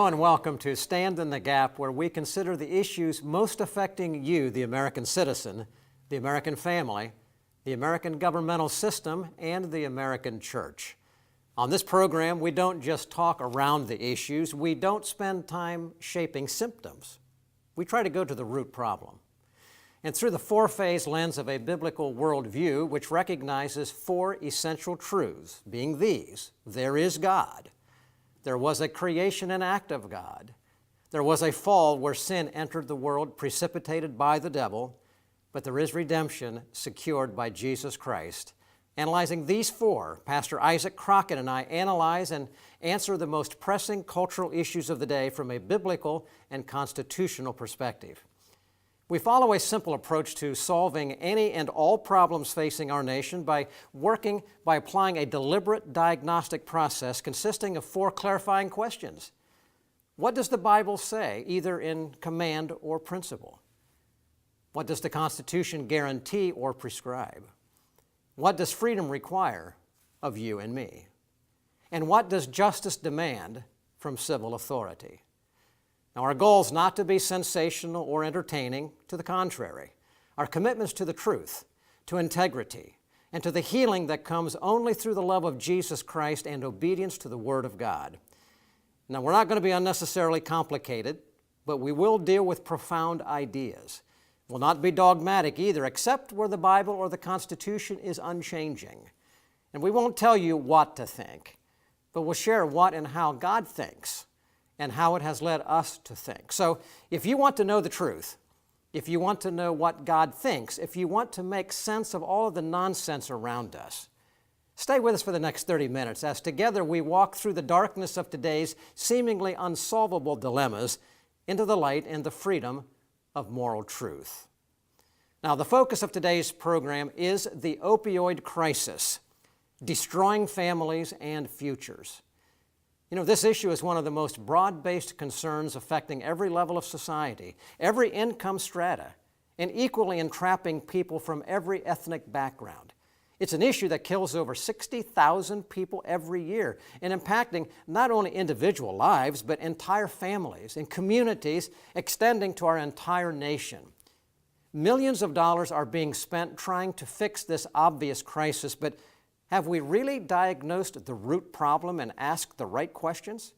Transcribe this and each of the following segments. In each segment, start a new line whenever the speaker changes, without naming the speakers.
Hello and welcome to Stand in the Gap, where we consider the issues most affecting you, the American citizen, the American family, the American governmental system, and the American church. On this program, we don't just talk around the issues. We don't spend time shaping symptoms. We try to go to the root problem. And through the four-phase lens of a biblical worldview, which recognizes four essential truths, being these: there is God. There was a creation and act of God. There was a fall where sin entered the world, precipitated by the devil, but there is redemption secured by Jesus Christ. Analyzing these four, Pastor Isaac Crockett and I analyze and answer the most pressing cultural issues of the day from a biblical and constitutional perspective. We follow a simple approach to solving any and all problems facing our nation by applying a deliberate diagnostic process consisting of four clarifying questions. What does the Bible say, either in command or principle? What does the Constitution guarantee or prescribe? What does freedom require of you and me? And what does justice demand from civil authority? Now, our goal is not to be sensational or entertaining. To the contrary, our commitments to the truth, to integrity, and to the healing that comes only through the love of Jesus Christ and obedience to the Word of God. Now, we're not going to be unnecessarily complicated, but we will deal with profound ideas. We'll not be dogmatic either, except where the Bible or the Constitution is unchanging. And we won't tell you what to think, but we'll share what and how God thinks and how it has led us to think. So if you want to know the truth, if you want to know what God thinks, if you want to make sense of all of the nonsense around us, stay with us for the next 30 minutes as together we walk through the darkness of today's seemingly unsolvable dilemmas into the light and the freedom of moral truth. Now, the focus of today's program is the opioid crisis, destroying families and futures. You know, this issue is one of the most broad-based concerns affecting every level of society, every income strata, and equally entrapping people from every ethnic background. It's an issue that kills over 60,000 people every year and impacting not only individual lives, but entire families and communities extending to our entire nation. Millions of dollars are being spent trying to fix this obvious crisis, but have we really diagnosed the root problem and asked the right questions?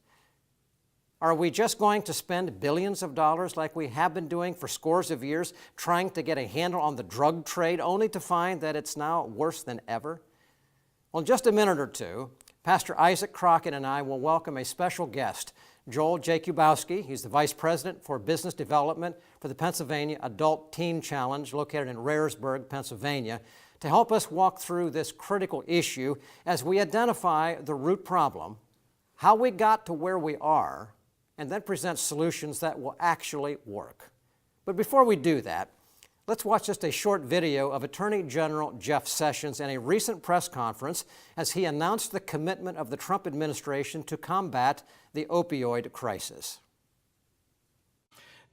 Are we just going to spend billions of dollars like we have been doing for scores of years trying to get a handle on the drug trade only to find that it's now worse than ever? Well, in just a minute or two, Pastor Isaac Crockett and I will welcome a special guest, Joel Jakubowski. He's the Vice President for Business Development for the Pennsylvania Adult Teen Challenge located in Rohrer, Pennsylvania, to help us walk through this critical issue as we identify the root problem, how we got to where we are, and then present solutions that will actually work. But before we do that, let's watch just a short video of Attorney General Jeff Sessions in a recent press conference as he announced the commitment of the Trump administration to combat the opioid crisis.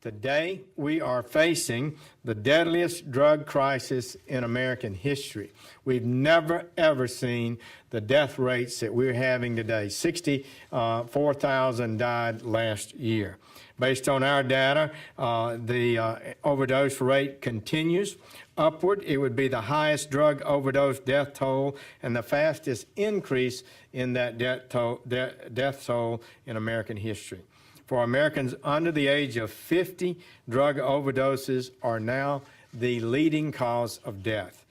Today, we are facing the deadliest drug crisis in American history. We've never, ever seen the death rates that we're having today. 64,000 died last year. Based on our data, the overdose rate continues upward. It would be the highest drug overdose death toll and the fastest increase in that death toll in American history. For Americans under the age of 50, drug overdoses are now the leading cause of death.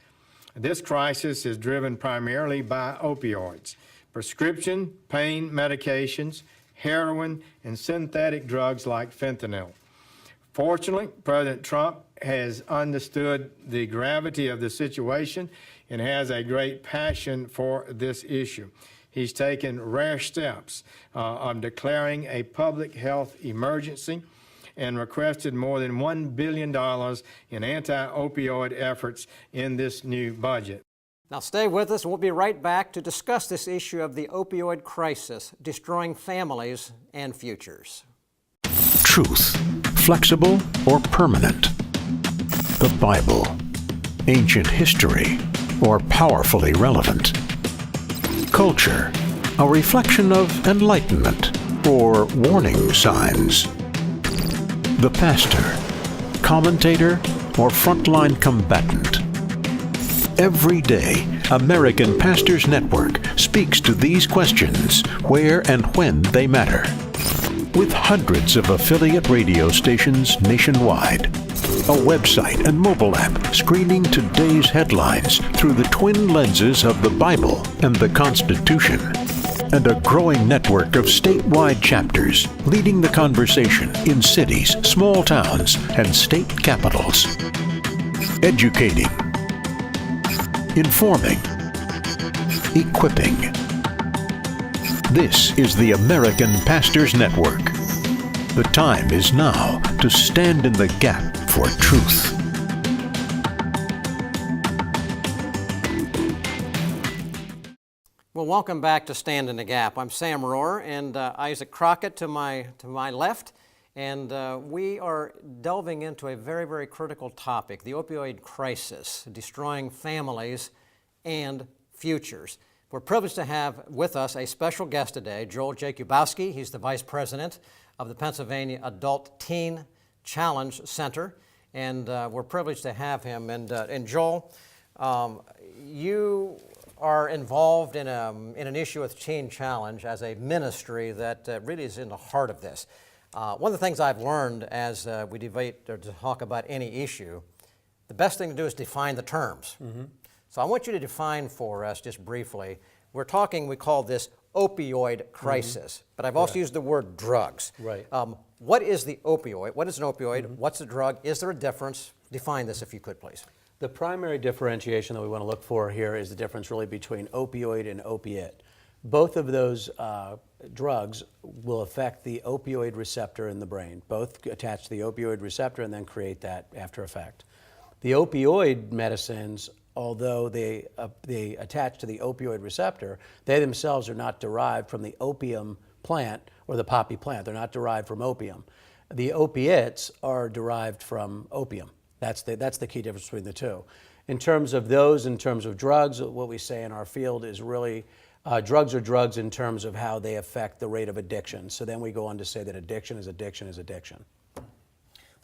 This crisis is driven primarily by opioids, prescription pain medications, heroin, and synthetic drugs like fentanyl. Fortunately, President Trump has understood the gravity of the situation and has a great passion for this issue. He's taken rare steps on declaring a public health emergency and requested more than $1 billion in anti-opioid efforts in this new budget.
Now stay with us. We'll be right back to discuss this issue of the opioid crisis, destroying families and futures.
Truth, flexible or permanent? The Bible, ancient history, or powerfully relevant? Culture, a reflection of enlightenment or warning signs? The pastor, commentator, or frontline combatant? Every day, American Pastors Network speaks to these questions where and when they matter. With hundreds of affiliate radio stations nationwide, a website and mobile app screening today's headlines through the twin lenses of the Bible and the Constitution, and a growing network of statewide chapters leading the conversation in cities, small towns, and state capitals. Educating, informing, equipping. This is the American Pastors Network. The time is now to stand in the gap for truth.
Well, welcome back to Stand in the Gap. I'm Sam Rohrer, and Isaac Crockett to my left, and we are delving into a very, very critical topic, the opioid crisis, destroying families and futures. We're privileged to have with us a special guest today, Joel Jakubowski. He's the Vice President of the Pennsylvania Adult Teen Challenge Center, and we're privileged to have him. And Joel, you are involved in an issue with Teen Challenge as a ministry that really is in the heart of this. One of the things I've learned as we debate or to talk about any issue, the best thing to do is define the terms. Mm-hmm. So I want you to define for us just briefly. We call this opioid crisis, mm-hmm. but I've also used the word drugs.
Right.
What is the opioid? What is an opioid? Mm-hmm. What's a drug? Is there a difference? Define this if you could, please.
The primary differentiation that we want to look for here is the difference really between opioid and opiate. Both of those drugs will affect the opioid receptor in the brain. Both attach to the opioid receptor and then create that after effect. The opioid medicines, although they attach to the opioid receptor, they themselves are not derived from the opium plant or the poppy plant. They're not derived from opium. The opiates are derived from opium. That's the key difference between the two. In terms of drugs, what we say in our field is really drugs are drugs in terms of how they affect the rate of addiction. So then we go on to say that addiction is addiction is addiction.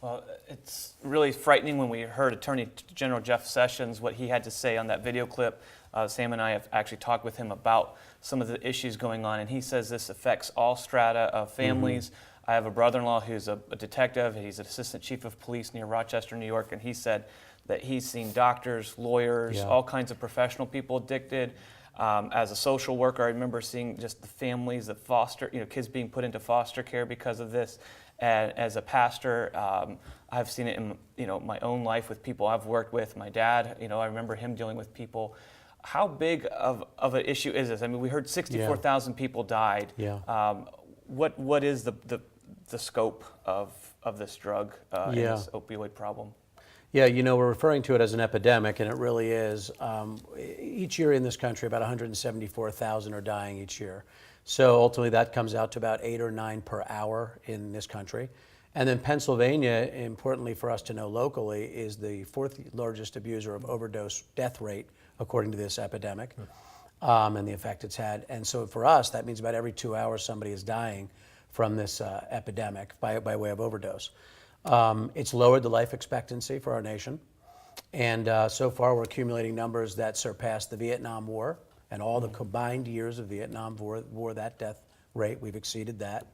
Well, it's really frightening when we heard Attorney General Jeff Sessions, what he had to say on that video clip. Sam and I have actually talked with him about some of the issues going on, and he says this affects all strata of families. Mm-hmm. I have a brother-in-law who's a detective. He's an assistant chief of police near Rochester, New York, and he said that he's seen doctors, lawyers, all kinds of professional people addicted. As a social worker, I remember seeing just the families that foster, kids being put into foster care because of this. And as a pastor, I've seen it in my own life with people I've worked with. My dad, I remember him dealing with people. How big of an issue is this? I mean, we heard 64,000 people died.
Yeah.
What is the scope of this drug and this opioid problem?
Yeah, we're referring to it as an epidemic, and it really is. Each year in this country, about 174,000 are dying each year. So ultimately, that comes out to about 8 or 9 per hour in this country. And then Pennsylvania, importantly for us to know locally, is the 4th largest abuser of overdose death rate, according to this epidemic, and the effect it's had. And so for us, that means about every 2 hours somebody is dying from this epidemic by way of overdose. It's lowered the life expectancy for our nation. And so far, we're accumulating numbers that surpass the Vietnam War and all the combined years of Vietnam War, that death rate. We've exceeded that.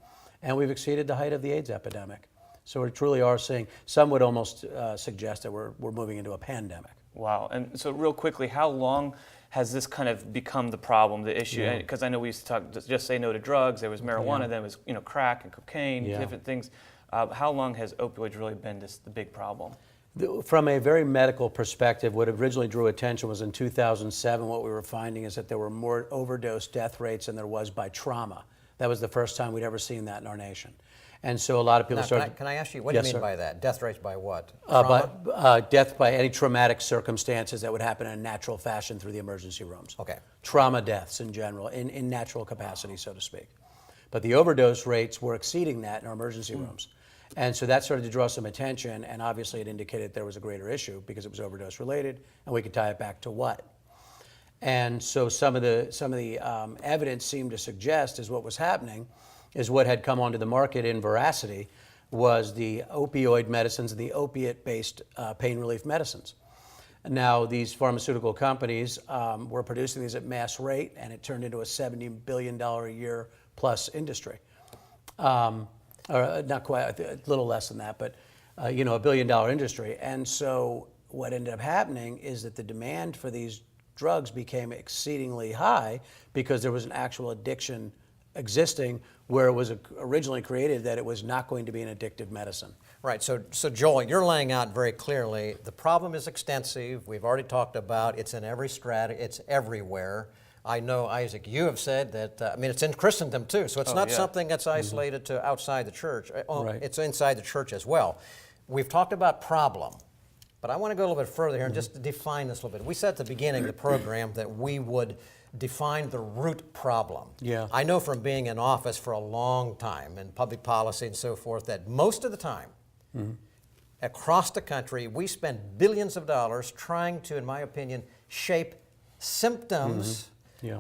And we've exceeded the height of the AIDS epidemic. So we truly are seeing, some would almost suggest that we're moving into a pandemic.
Wow. And so real quickly, how long has this kind of become the problem, the issue? Because I know we used to talk, just say no to drugs. There was marijuana, then it was crack and cocaine, different things. How long has opioids really been the big problem?
From a very medical perspective, what originally drew attention was in 2007, what we were finding is that there were more overdose death rates than there was by trauma. That was the first time we'd ever seen that in our nation. And so a lot of people started...
Can I ask you, what do you mean by that? Death rates by what?
Death by any traumatic circumstances that would happen in a natural fashion through the emergency rooms.
Okay.
Trauma deaths in general, in natural capacity, so to speak. But the overdose rates were exceeding that in our emergency rooms. And so that started to draw some attention, and obviously it indicated there was a greater issue because it was overdose related, and we could tie it back to what. And so some of the evidence seemed to suggest is what was happening is what had come onto the market in voracity was the opioid medicines and the opiate-based pain relief medicines. Now, these pharmaceutical companies were producing these at mass rate, and it turned into a $70 billion a year plus industry. Or not quite, a little less than that, but $1 billion industry. And so what ended up happening is that the demand for these drugs became exceedingly high because there was an actual addiction existing where it was originally created that it was not going to be an addictive medicine.
Right, so Joel, you're laying out very clearly, the problem is extensive. We've already talked about it's in every strata, it's everywhere. I know, Isaac, you have said that, it's in Christendom too, so it's not something that's isolated to outside the church.
Right.
It's inside the church as well. We've talked about problem, but I want to go a little bit further here and just define this a little bit. We said at the beginning of the program that we would define the root problem.
Yeah.
I know from being in office for a long time in public policy and so forth that most of the time, across the country, we spend billions of dollars trying to, in my opinion, shape symptoms,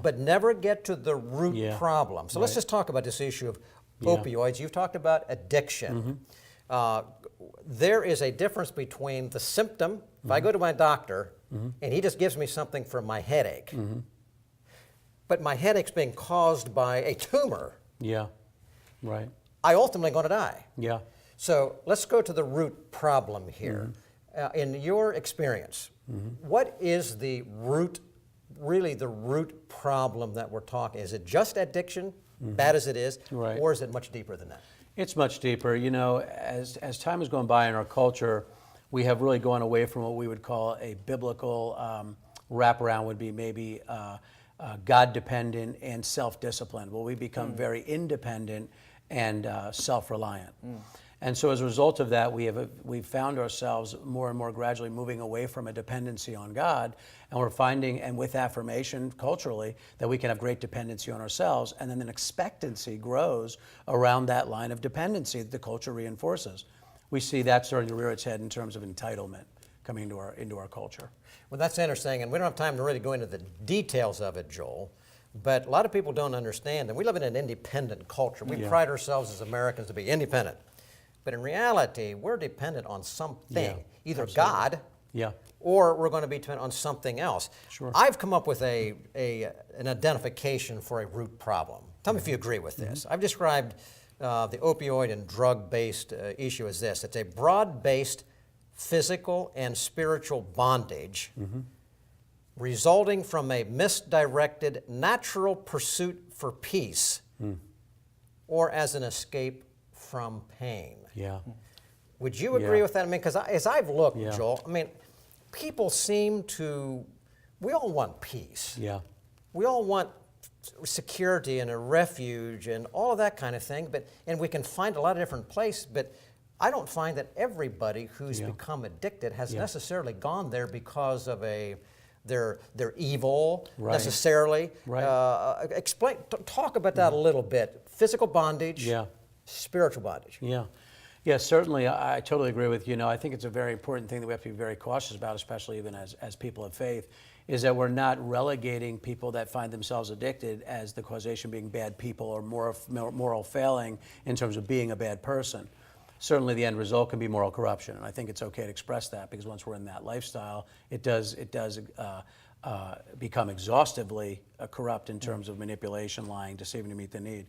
but never get to the root problem. So let's just talk about this issue of opioids. You've talked about addiction. There is a difference between the symptom. If I go to my doctor and he just gives me something for my headache, but my headache's being caused by a tumor,
Yeah, right.
I ultimately going to die.
Yeah.
So let's go to the root problem here. In your experience, what is the root, really the root problem that we're talking? Is it just addiction, bad as it is,
Right.
or is it much deeper than that?
It's much deeper. As time has gone by in our culture, we have really gone away from what we would call a biblical wraparound would be maybe God-dependent and self-disciplined. Well, we become very independent and self-reliant. And so as a result of that, we've found ourselves more and more gradually moving away from a dependency on God, and we're finding, and with affirmation culturally, that we can have great dependency on ourselves, and then an expectancy grows around that line of dependency that the culture reinforces. We see that starting to rear its head in terms of entitlement coming into our culture.
Well, that's interesting, and we don't have time to really go into the details of it, Joel, but a lot of people don't understand that we live in an independent culture. We pride ourselves as Americans to be independent. But in reality, we're dependent on something, either God or we're going to be dependent on something else.
Sure.
I've come up with an identification for a root problem. Tell me if you agree with this. I've described the opioid and drug-based issue as this. It's a broad-based physical and spiritual bondage resulting from a misdirected natural pursuit for peace or as an escape from pain.
Yeah.
Would you agree with that? Because as I've looked,
Yeah.
Joel, people seem to, we all want peace.
Yeah.
We all want security and a refuge and all of that kind of thing, and we can find a lot of different places, but I don't find that everybody who's become addicted has necessarily gone there because of they're evil necessarily.
Right.
Talk about that a little bit. Physical bondage, spiritual bondage.
Yeah, certainly. I totally agree with you. I think it's a very important thing that we have to be very cautious about, especially even as people of faith, is that we're not relegating people that find themselves addicted as the causation being bad people or moral failing in terms of being a bad person. Certainly the end result can be moral corruption, and I think it's okay to express that because once we're in that lifestyle, it does become exhaustively corrupt in terms of manipulation, lying, deceiving to meet the need.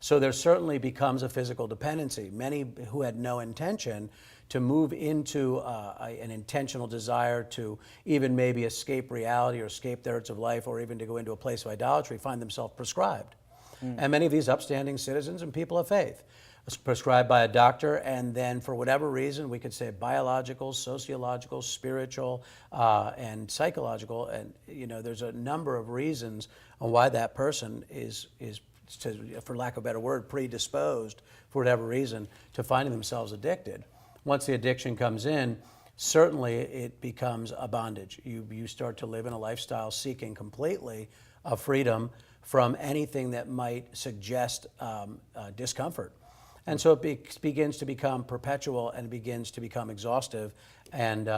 So there certainly becomes a physical dependency. Many who had no intention to move into an intentional desire to even maybe escape reality or escape the hurts of life or even to go into a place of idolatry find themselves prescribed. And many of these upstanding citizens and people of faith prescribed by a doctor, and then for whatever reason, we could say biological, sociological, spiritual, and psychological, and there's a number of reasons on why that person is for lack of a better word, predisposed for whatever reason to finding themselves addicted. Once the addiction comes in, certainly it becomes a bondage. You start to live in a lifestyle seeking completely a freedom from anything that might suggest discomfort. And so it begins to become perpetual and begins to become exhaustive. And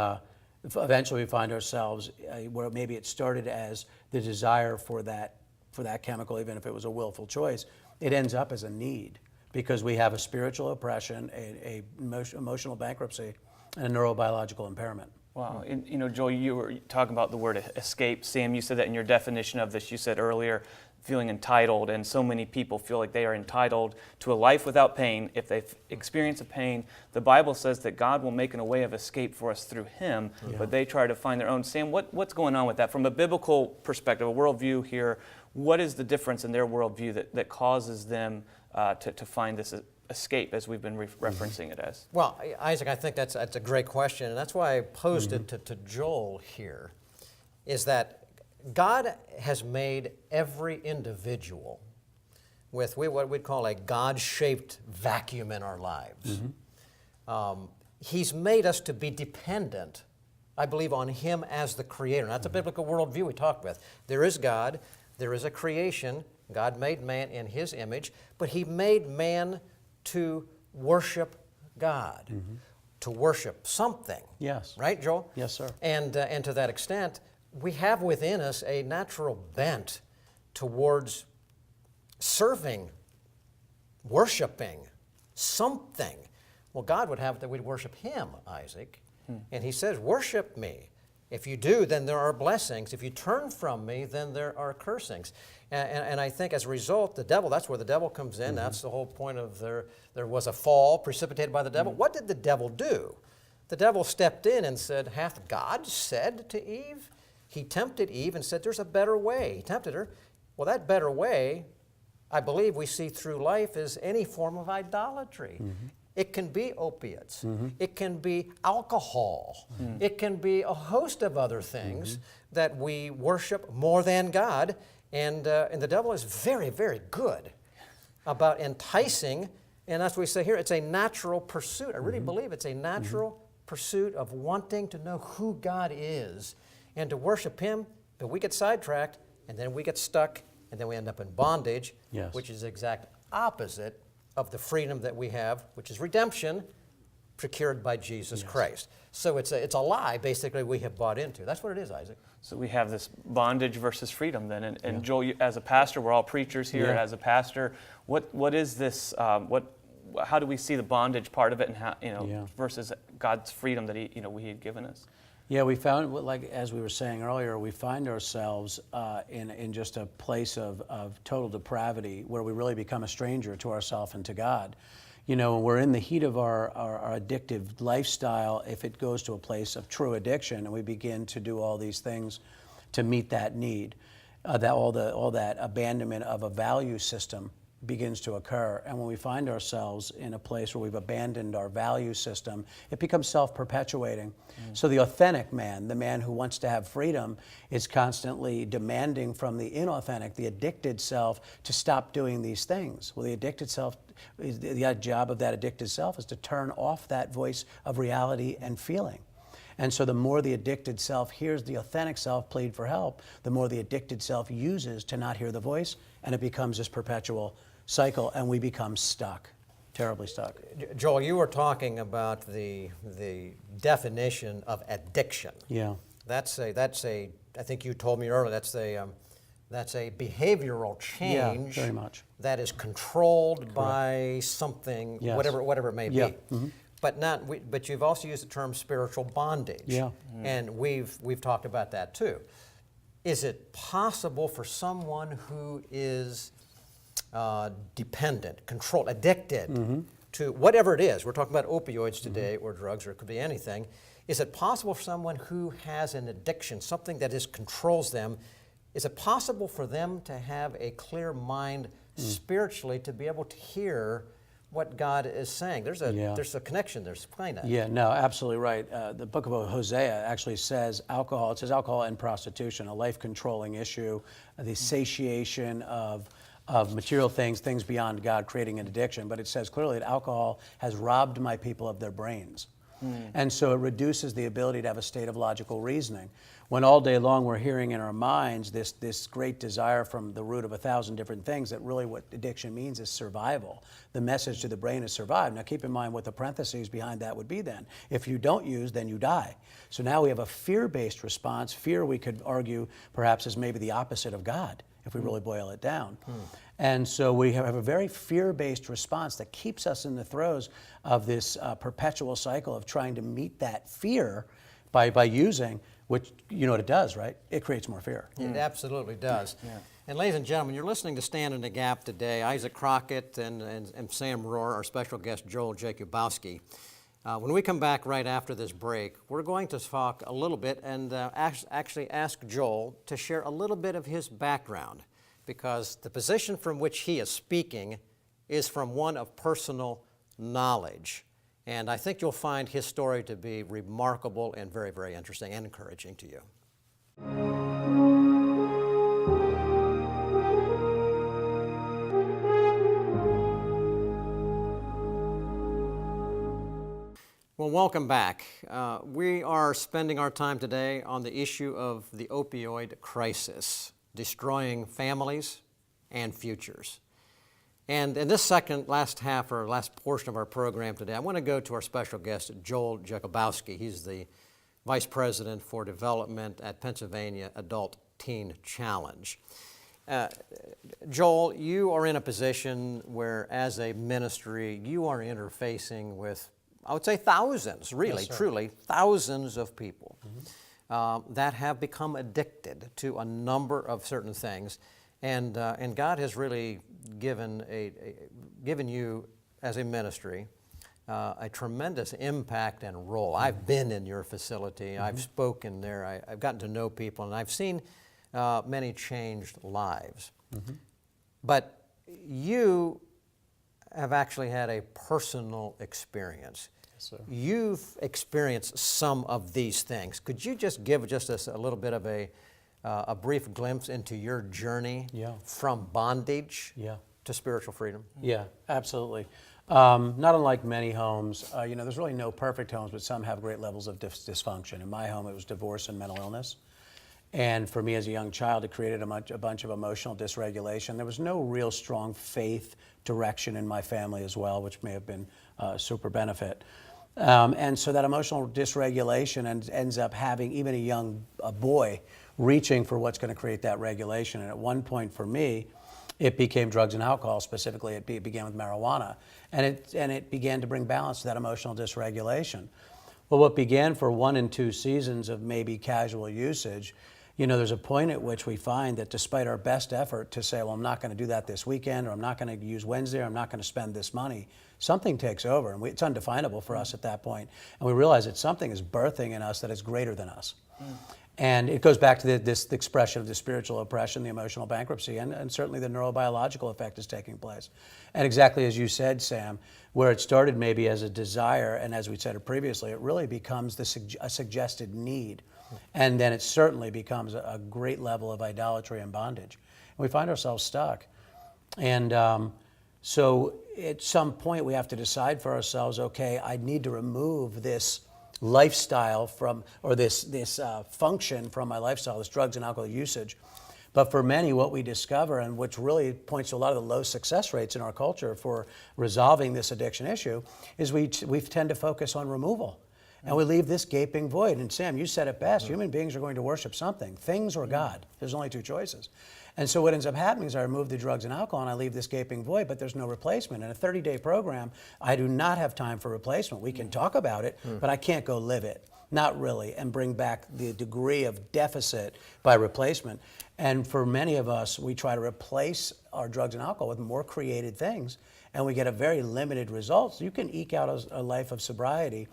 eventually we find ourselves where maybe it started as the desire for that chemical, even if it was a willful choice, it ends up as a need. because we have a spiritual oppression, a emotional bankruptcy, and a neurobiological impairment.
Wow. And, Joel, you were talking about the word escape. Sam, you said that in your definition of this. You said earlier, feeling entitled, and so many people feel like they are entitled to a life without pain. If they experience a pain, the Bible says that God will make a way of escape for us through Him, but they try to find their own. Sam, what's going on with that? From a biblical perspective, a worldview here, what is the difference in their worldview that causes them to find this escape, as we've been referencing it as?
Well, Isaac, I think that's a great question, and that's why I posed it to Joel here, is that God has made every individual with what we'd call a God-shaped vacuum in our lives. He's made us to be dependent, I believe, on Him as the Creator. And that's a biblical worldview we talked with. There is God, there is a creation. God made man in His image, but He made man to worship God, to worship something.
Yes.
Right, Joel?
Yes, sir.
And to that extent, we have within us a natural bent towards serving, worshiping something. Well, God would have it that we'd worship Him, Isaac. And He says, worship me. If you do, then there are blessings. If you turn from me, then there are cursings. And I think as a result, the devil, that's where the devil comes in. That's the whole point of there was a fall precipitated by the devil. What did the devil do? The devil stepped in and said, hath God said to Eve? He tempted Eve and said, there's a better way. He tempted her. Well, that better way, I believe we see through life, is any form of idolatry. It can be opiates. It can be alcohol. It can be a host of other things that we worship more than God. And the devil is very, very good about enticing, and that's what we say here, it's a natural pursuit. I really believe it's a natural pursuit of wanting to know who God is and to worship Him, but we get sidetracked, and then we get stuck, and then we end up in bondage, which is the exact opposite of the freedom that we have, which is redemption procured by Jesus Christ. So it's a lie, basically, we have bought into. That's what it is, Isaac.
So we have this bondage versus freedom then. And Joel, you, as a pastor, we're all preachers here. As a pastor, what is this? How do we see the bondage part of it, and how versus God's freedom that He had given us?
Yeah, we found, like as we were saying earlier, we find ourselves in just a place of total depravity where we really become a stranger to ourselves and to God. When we're in the heat of our addictive lifestyle, if it goes to a place of true addiction and we begin to do all these things to meet that need, all that abandonment of a value system begins to occur. And when we find ourselves in a place where we've abandoned our value system, it becomes self-perpetuating. So the authentic man, the man who wants to have freedom, is constantly demanding from the inauthentic, the addicted self, to stop doing these things. Well, the addicted self, the job of that addicted self is to turn off that voice of reality and feeling. And so the more the addicted self hears the authentic self plead for help, the more the addicted self uses to not hear the voice, and it becomes this perpetual cycle, and we become stuck, terribly stuck.
Joel, you were talking about the definition of addiction.
Yeah.
That's a. I think you told me earlier. That's a behavioral change.
Yeah, very much.
That is controlled by something, whatever it may be. But you've also used the term spiritual bondage.
Yeah.
And we've talked about that too. Is it possible for someone who is dependent, controlled, addicted to whatever it is? We're talking about opioids today, or drugs, or it could be anything. Is it possible for someone who has an addiction, something that controls them, is it possible for them to have a clear mind spiritually to be able to hear what God is saying? There's a connection there. Explain that.
Yeah, no, absolutely right. The book of Hosea actually says alcohol. It says alcohol and prostitution, a life-controlling issue, the satiation of material things beyond God, creating an addiction. But it says clearly that alcohol has robbed my people of their brains. And so it reduces the ability to have a state of logical reasoning. When all day long we're hearing in our minds this great desire from the root of 1,000 different things, that really what addiction means is survival. The message to the brain is survive. Now keep in mind what the parentheses behind that would be then. If you don't use, then you die. So now we have a fear-based response. Fear, we could argue, perhaps is maybe the opposite of God. if we really boil it down. And so we have a very fear-based response that keeps us in the throes of this perpetual cycle of trying to meet that fear by using, which you know what it does, right? It creates more fear.
It absolutely does. And ladies and gentlemen, you're listening to Stand in the Gap today. Isaac Crockett and Sam Rohrer, our special guest Joel Jakubowski. When we come back right after this break, we're going to talk a little bit and actually ask Joel to share a little bit of his background, because the position from which he is speaking is from one of personal knowledge. And I think you'll find his story to be remarkable and very, very interesting and encouraging to you. Well, welcome back. We are spending our time today on the issue of the opioid crisis, destroying families and futures. And in this last portion of our program today, I want to go to our special guest, Joel Jakubowski. He's the Vice President for Development at Pennsylvania Adult Teen Challenge. Joel, you are in a position where, as a ministry, you are interfacing with, I would say, thousands, really,
Yes, sir.
truly, thousands of people that have become addicted to a number of certain things. And God has really given you, as a ministry, a tremendous impact and role. I've been in your facility. I've spoken there. I've gotten to know people, and I've seen many changed lives. But you have actually had a personal experience.
Yes, sir.
You've experienced some of these things. Could you just give us a little bit of a brief glimpse into your journey from bondage to spiritual freedom?
Yeah, absolutely. Not unlike many homes, there's really no perfect homes, but some have great levels of dysfunction. In my home, it was divorce and mental illness. And for me as a young child, it created a bunch of emotional dysregulation. There was no real strong faith direction in my family as well, which may have been super benefit. And so that emotional dysregulation ends up having even a boy reaching for what's going to create that regulation. And at one point for me, it became drugs and alcohol. Specifically, it began with marijuana. And it began to bring balance to that emotional dysregulation. Well, what began for 1 and 2 seasons of maybe casual usage, there's a point at which we find that despite our best effort to say, well, I'm not going to do that this weekend, or I'm not going to use Wednesday, or I'm not going to spend this money, something takes over, and it's undefinable for us at that point. And we realize that something is birthing in us that is greater than us. And it goes back to this expression of the spiritual oppression, the emotional bankruptcy, and certainly the neurobiological effect is taking place. And exactly as you said, Sam, where it started maybe as a desire, and as we said it previously, it really becomes a suggested need. And then it certainly becomes a great level of idolatry and bondage. And we find ourselves stuck. And so at some point we have to decide for ourselves, okay, I need to remove this lifestyle this function from my lifestyle, this drugs and alcohol usage. But for many, what we discover, and which really points to a lot of the low success rates in our culture for resolving this addiction issue, is we tend to focus on removal. And we leave this gaping void. And Sam, you said it best. Human beings are going to worship something, things or God. There's only 2 choices. And so what ends up happening is I remove the drugs and alcohol and I leave this gaping void, but there's no replacement. In a 30-day program, I do not have time for replacement. We can talk about it, but I can't go live it. Not really, and bring back the degree of deficit by replacement. And for many of us, we try to replace our drugs and alcohol with more created things, and we get a very limited result. You can eke out a life of sobriety,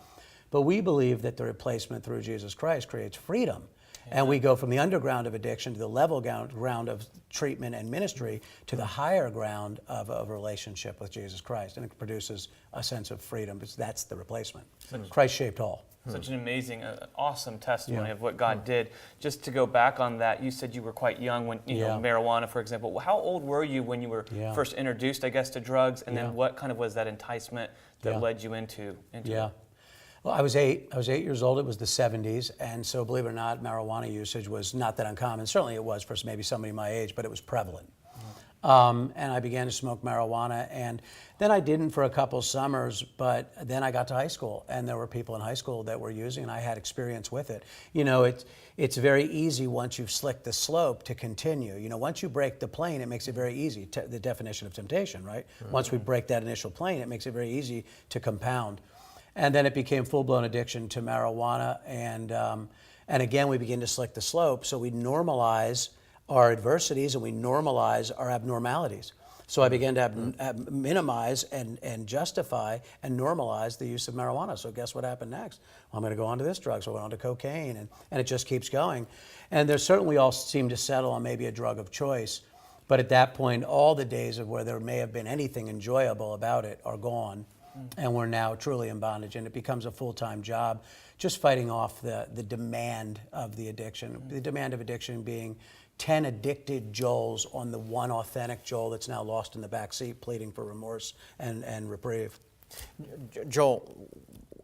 but we believe that the replacement through Jesus Christ creates freedom. And we go from the underground of addiction to the level ground of treatment and ministry to the higher ground of a relationship with Jesus Christ. And it produces a sense of freedom, because that's the replacement. Christ shaped all.
Such an amazing, awesome testimony of what God did. Just to go back on that, you said you were quite young when, marijuana, for example. How old were you when you were first introduced, I guess, to drugs? And then what kind of was that enticement that led you into it?
Well, I was 8 years old. It was the 70s. And so, believe it or not, marijuana usage was not that uncommon. Certainly it was for maybe somebody my age, but it was prevalent. And I began to smoke marijuana, and then I didn't for a couple summers, but then I got to high school, and there were people in high school that were using, and I had experience with it. You know, it's very easy once you've slicked the slope to continue. You know, once you break the plane, it makes it very easy, the definition of temptation, right? Once we break that initial plane, it makes it very easy to compound. And then it became full-blown addiction to marijuana, and again, we begin to slick the slope, so we normalize our adversities and we normalize our abnormalities. So I began to minimize and justify and normalize the use of marijuana. So guess what happened next? Well, I'm going to go on to this drug. So I went on to cocaine, and it just keeps going. And there certainly all seem to settle on maybe a drug of choice. But at that point, all the days of where there may have been anything enjoyable about it are gone. And we're now truly in bondage, and it becomes a full-time job, just fighting off the demand of the addiction. The demand of addiction being 10 addicted Joels on the one authentic Joel that's now lost in the back seat, pleading for remorse and reprieve.
Joel,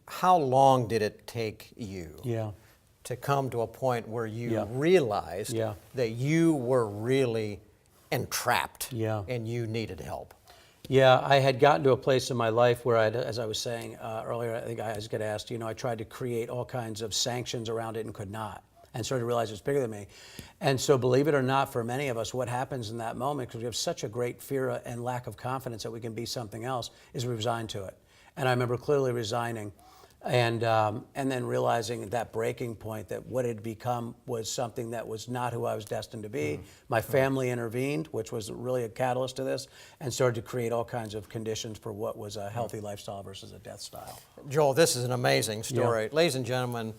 how long did it take you
Yeah.
to come to a point where you
Yeah.
realized
Yeah.
that you were really entrapped
Yeah.
and you needed help?
Yeah, I had gotten to a place in my life where, as I was saying earlier, I think I was get asked, you know, I tried to create all kinds of sanctions around it and could not, and started to realize it's bigger than me. And so, believe it or not, for many of us, what happens in that moment, because we have such a great fear and lack of confidence that we can be something else, is we resign to it. And I remember clearly resigning, and then realizing that breaking point, that what it had become was something that was not who I was destined to be. My family intervened, which was really a catalyst to this, and started to create all kinds of conditions for what was a healthy lifestyle versus a death style.
Joel, this is an amazing story. Ladies and gentlemen,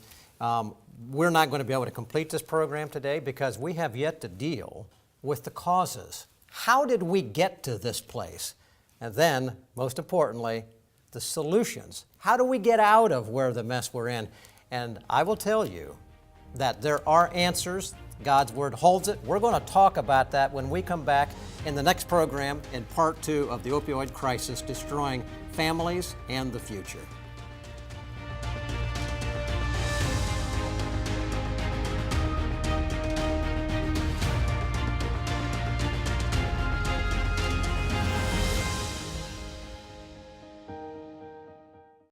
we're not going to be able to complete this program today because we have yet to deal with the causes. How did we get to this place? And then, most importantly, the solutions. How do we get out of where the mess we're in? And I will tell you that there are answers. God's Word holds it. We're going to talk about that when we come back in the next program in part 2 of the Opioid Crisis, Destroying Families and the Future.